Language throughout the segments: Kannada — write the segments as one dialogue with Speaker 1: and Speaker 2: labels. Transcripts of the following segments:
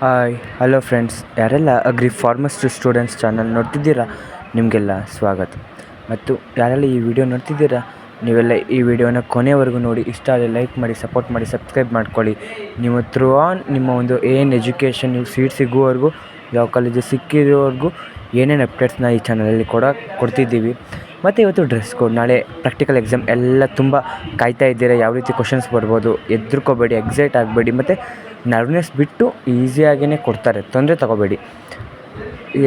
Speaker 1: ಹಾಯ್ ಹಲೋ ಫ್ರೆಂಡ್ಸ್, ಯಾರೆಲ್ಲ ಅಗ್ರಿ ಫಾರ್ಮರ್ಸ್ ಸ್ಟೂಡೆಂಟ್ಸ್ ಚಾನಲ್ ನೋಡ್ತಿದ್ದೀರಾ ನಿಮಗೆಲ್ಲ ಸ್ವಾಗತ. ಮತ್ತು ಯಾರೆಲ್ಲ ಈ ವಿಡಿಯೋ ನೋಡ್ತಿದ್ದೀರಾ ನೀವೆಲ್ಲ ಈ ವಿಡಿಯೋನ ಕೊನೆವರೆಗೂ ನೋಡಿ, ಇಷ್ಟ ಆದರೆ ಲೈಕ್ ಮಾಡಿ, ಸಪೋರ್ಟ್ ಮಾಡಿ, ಸಬ್ಸ್ಕ್ರೈಬ್ ಮಾಡ್ಕೊಳ್ಳಿ. ನೀವು ಥ್ರೂ ಆನ್ ನಿಮ್ಮ ಒಂದು ಎಜುಕೇಷನ್ ನೀವು ಸೀಟ್ ಸಿಗುವವರೆಗೂ, ಯಾವ ಕಾಲೇಜು ಸಿಕ್ಕಿರೋವರೆಗೂ ಏನೇನು ಅಪ್ಡೇಟ್ಸ್ನ ಈ ಚಾನಲಲ್ಲಿ ಕೊಡ್ತಿದ್ದೀವಿ. ಮತ್ತು ಇವತ್ತು ಡ್ರೆಸ್ ಕೋಡ್, ನಾಳೆ ಪ್ರಾಕ್ಟಿಕಲ್ ಎಕ್ಸಾಮ್ ಎಲ್ಲ ತುಂಬ ಕಾಯ್ತಾ ಇದ್ದೀರಾ. ಯಾವ ರೀತಿ ಕ್ವಶನ್ಸ್ ಬರ್ಬೋದು, ಹೆದ್ರುಕೋಬೇಡಿ, ಎಕ್ಸೈಟ್ ಆಗಬೇಡಿ, ಮತ್ತು ನರ್ವ್ನೆಸ್ ಬಿಟ್ಟು ಈಸಿಯಾಗಿಯೇ ಕೊಡ್ತಾರೆ, ತೊಂದರೆ ತಗೋಬೇಡಿ.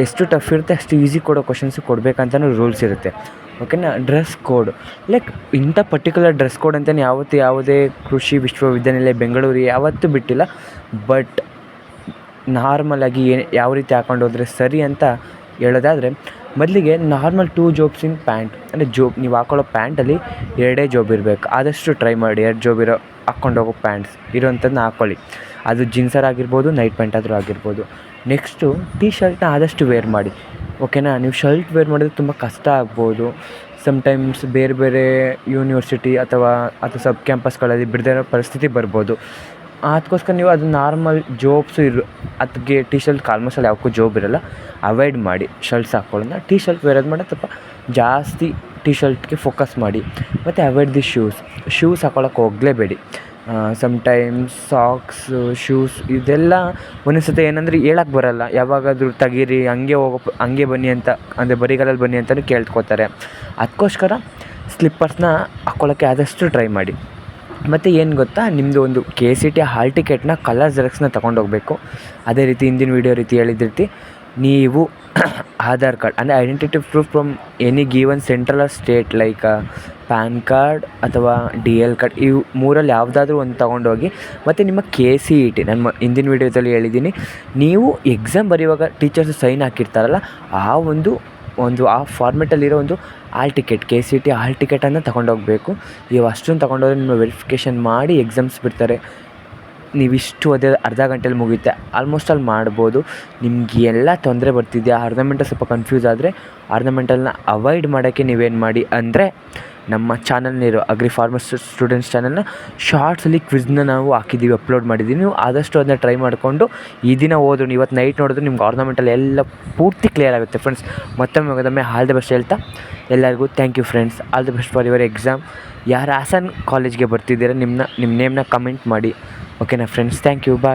Speaker 1: ಎಷ್ಟು ಟಫ್ ಇರುತ್ತೆ ಅಷ್ಟು ಈಸಿ ಕೊಡೋ ಕ್ವಶನ್ಸು ಕೊಡಬೇಕಂತಲೂ ರೂಲ್ಸ್ ಇರುತ್ತೆ, ಓಕೆನಾ. ಡ್ರೆಸ್ ಕೋಡ್ ಲೈಕ್ ಇಂಥ ಪರ್ಟಿಕ್ಯುಲರ್ ಡ್ರೆಸ್ ಕೋಡ್ ಅಂತಲೇ ಯಾವುದೇ ಕೃಷಿ ವಿಶ್ವವಿದ್ಯಾನಿಲಯ ಬೆಂಗಳೂರು ಯಾವತ್ತೂ ಬಿಟ್ಟಿಲ್ಲ. ಬಟ್ ನಾರ್ಮಲಾಗಿ ಯಾವ ರೀತಿ ಹಾಕೊಂಡು ಹೋದರೆ ಸರಿ ಅಂತ ಹೇಳೋದಾದರೆ, ಮೊದಲಿಗೆ ನಾರ್ಮಲ್ 2 ಜೋಬ್ಸ್ ಇನ್ ಪ್ಯಾಂಟ್, ಅಂದರೆ ನೀವು ಹಾಕೊಳ್ಳೋ ಪ್ಯಾಂಟಲ್ಲಿ 2 ಜೋಬ್ ಇರಬೇಕು. ಆದಷ್ಟು ಟ್ರೈ ಮಾಡಿ 2 ಜೋಬ್ ಹಾಕ್ಕೊಂಡು ಹೋಗೋ ಪ್ಯಾಂಟ್ಸ್ ಇರೋವಂಥದ್ದನ್ನ ಹಾಕ್ಕೊಳ್ಳಿ. ಅದು ಜೀನ್ಸರ್ ಆಗಿರ್ಬೋದು, ನೈಟ್ ಪ್ಯಾಂಟ್ ಆದರೂ ಆಗಿರ್ಬೋದು. ನೆಕ್ಸ್ಟು ಟೀ ಶರ್ಟ್ನ ಆದಷ್ಟು ವೇರ್ ಮಾಡಿ, ಓಕೆನಾ. ನೀವು ಶರ್ಟ್ ವೇರ್ ಮಾಡಿದ್ರೆ ತುಂಬ ಕಷ್ಟ ಆಗ್ಬೋದು. ಸಮ್ಟೈಮ್ಸ್ ಬೇರೆ ಯೂನಿವರ್ಸಿಟಿ ಅಥವಾ ಸಬ್ ಕ್ಯಾಂಪಸ್ಗಳಲ್ಲಿ ಬಿಡದೇ ಇರೋ ಪರಿಸ್ಥಿತಿ ಬರ್ಬೋದು. ಅದಕ್ಕೋಸ್ಕರ ನೀವು ಅದು ನಾರ್ಮಲ್ ಜೋಬ್ಸು ಅದಕ್ಕೆ ಟೀ ಶರ್ಟ್ ಆಲ್ಮೋಸ್ಟ್ ಅಲ್ಲಿ ಯಾವಕ್ಕೂ ಜೋಬ್ ಇರೋಲ್ಲ, ಅವಾಯ್ಡ್ ಮಾಡಿ ಶರ್ಟ್ಸ್ ಹಾಕ್ಕೊಳ್ಳೋಣ. ಟೀ ಶರ್ಟ್ ವೇರೋದು ಮಾಡೋದು ಸ್ವಲ್ಪ ಜಾಸ್ತಿ ಟೀ ಶರ್ಟ್ಗೆ ಫೋಕಸ್ ಮಾಡಿ. ಮತ್ತು ಅವಾಯ್ಡ್ ದಿ ಶೂಸ್ ಹಾಕ್ಕೊಳ್ಳೋಕೆ ಹೋಗಲೇಬೇಡಿ. ಸಮ್ಟೈಮ್ಸ್ ಸಾಕ್ಸು, ಶೂಸ್ ಇದೆಲ್ಲ ಒಂದೊಂದು ಸತಿ ಏನಂದರೆ ಹೇಳಕ್ಕೆ ಬರೋಲ್ಲ, ಯಾವಾಗಾದರೂ ತೆಗೀರಿ, ಹಂಗೆ ಬನ್ನಿ ಅಂತ, ಅಂದರೆ ಬರಿಗಾಲಲ್ಲಿ ಬನ್ನಿ ಅಂತಲೂ ಕೇಳ್ಕೊತಾರೆ. ಅದಕ್ಕೋಸ್ಕರ ಸ್ಲಿಪ್ಪರ್ಸ್ನ ಹಾಕ್ಕೊಳ್ಳೋಕ್ಕೆ ಆದಷ್ಟು ಟ್ರೈ ಮಾಡಿ. ಮತ್ತು ಏನು ಗೊತ್ತಾ, ನಿಮ್ಮದು ಒಂದು KCT ಹಾಲ್ ಟಿಕೆಟ್ನ ಕಲರ್ ಜೆರಾಕ್ಸ್ನ ತೊಗೊಂಡೋಗ್ಬೇಕು. ಅದೇ ರೀತಿ ಹಿಂದಿನ ವೀಡಿಯೋ ರೀತಿ ಹೇಳಿದ ರೀತಿ ನೀವು ಆಧಾರ್ ಕಾರ್ಡ್, ಅಂದರೆ identity proof from any given central or state, like pan card ಅಥವಾ DL ಕಾರ್ಡ್, ಇವು ಮೂರಲ್ಲಿ ಯಾವುದಾದ್ರೂ ಒಂದು ತೊಗೊಂಡೋಗಿ. ಮತ್ತು ನಿಮ್ಮ KCET, ನಾನು ಹಿಂದಿನ ವೀಡಿಯೋದಲ್ಲಿ ಹೇಳಿದ್ದೀನಿ, ನೀವು ಎಕ್ಸಾಮ್ ಬರೆಯುವಾಗ ಟೀಚರ್ಸ್ ಸೈನ್ ಹಾಕಿರ್ತಾರಲ್ಲ, ಆ ಫಾರ್ಮೆಟಲ್ಲಿರೋ ಒಂದು ಹಾಲ್ ಟಿಕೆಟ್, KCT ಹಾಲ್ ಟಿಕೆಟನ್ನು ತೊಗೊಂಡೋಗಬೇಕು. ನೀವು ಅಷ್ಟನ್ನು ತೊಗೊಂಡೋದ್ರೆ ನಿಮ್ಮ ವೆರಿಫಿಕೇಷನ್ ಮಾಡಿ ಎಕ್ಸಾಮ್ಸ್ ಬಿಡ್ತಾರೆ. ನೀವಿಷ್ಟು ಅದೇ ಅರ್ಧ ಗಂಟೆಲಿ ಮುಗಿಯುತ್ತೆ, ಆಲ್ಮೋಸ್ಟ್ ಅಲ್ಲಿ ಮಾಡ್ಬೋದು. ನಿಮ್ಗೆ ಎಲ್ಲ ತೊಂದರೆ ಬರ್ತಿದೆಯಾ, ಆರ್ನಮೆಂಟಲ್ಲಿ ಸ್ವಲ್ಪ ಕನ್ಫ್ಯೂಸ್ ಆದರೆ ಆರ್ನಮೆಂಟಲ್ನ ಅವಾಯ್ಡ್ ಮಾಡೋಕ್ಕೆ ನೀವೇನು ಮಾಡಿ ಅಂದರೆ, ನಮ್ಮ ಚಾನಲ್ನಿರೋ ಅಗ್ರಿ ಫಾರ್ಮರ್ಸ್ ಸ್ಟೂಡೆಂಟ್ಸ್ ಚಾನಲ್ನ ಶಾರ್ಟ್ಸಲ್ಲಿ ಕ್ವಿಜ್ನ ನಾವು ಹಾಕಿದ್ದೀವಿ, ಅಪ್ಲೋಡ್ ಮಾಡಿದ್ದೀವಿ. ನೀವು ಆದಷ್ಟು ಅದನ್ನ ಟ್ರೈ ಮಾಡಿಕೊಂಡು ಈ ದಿನ ಓದೋಣ, ಇವತ್ತು ನೈಟ್ ನೋಡಿದ್ರೆ ನಿಮ್ಗೆ ಆರ್ನಮೆಂಟಲ್ಲಿ ಎಲ್ಲ ಪೂರ್ತಿ ಕ್ಲಿಯರ್ ಆಗುತ್ತೆ ಫ್ರೆಂಡ್ಸ್. ಮತ್ತೊಮ್ಮೆ ಆಲ್ ದ ಬೆಸ್ಟ್ ಹೇಳ್ತಾ ಎಲ್ಲರಿಗೂ thank you friends. All the best for your exam. ಯಾರು ಹಾಸನ್ ಕಾಲೇಜ್ಗೆ ಬರ್ತಿದ್ದೀರಾ ನಿಮ್ಮ ನೇಮ್ನ ಕಮೆಂಟ್ ಮಾಡಿ, ಓಕೆನಾ ಫ್ರೆಂಡ್ಸ್. Thank you, bye.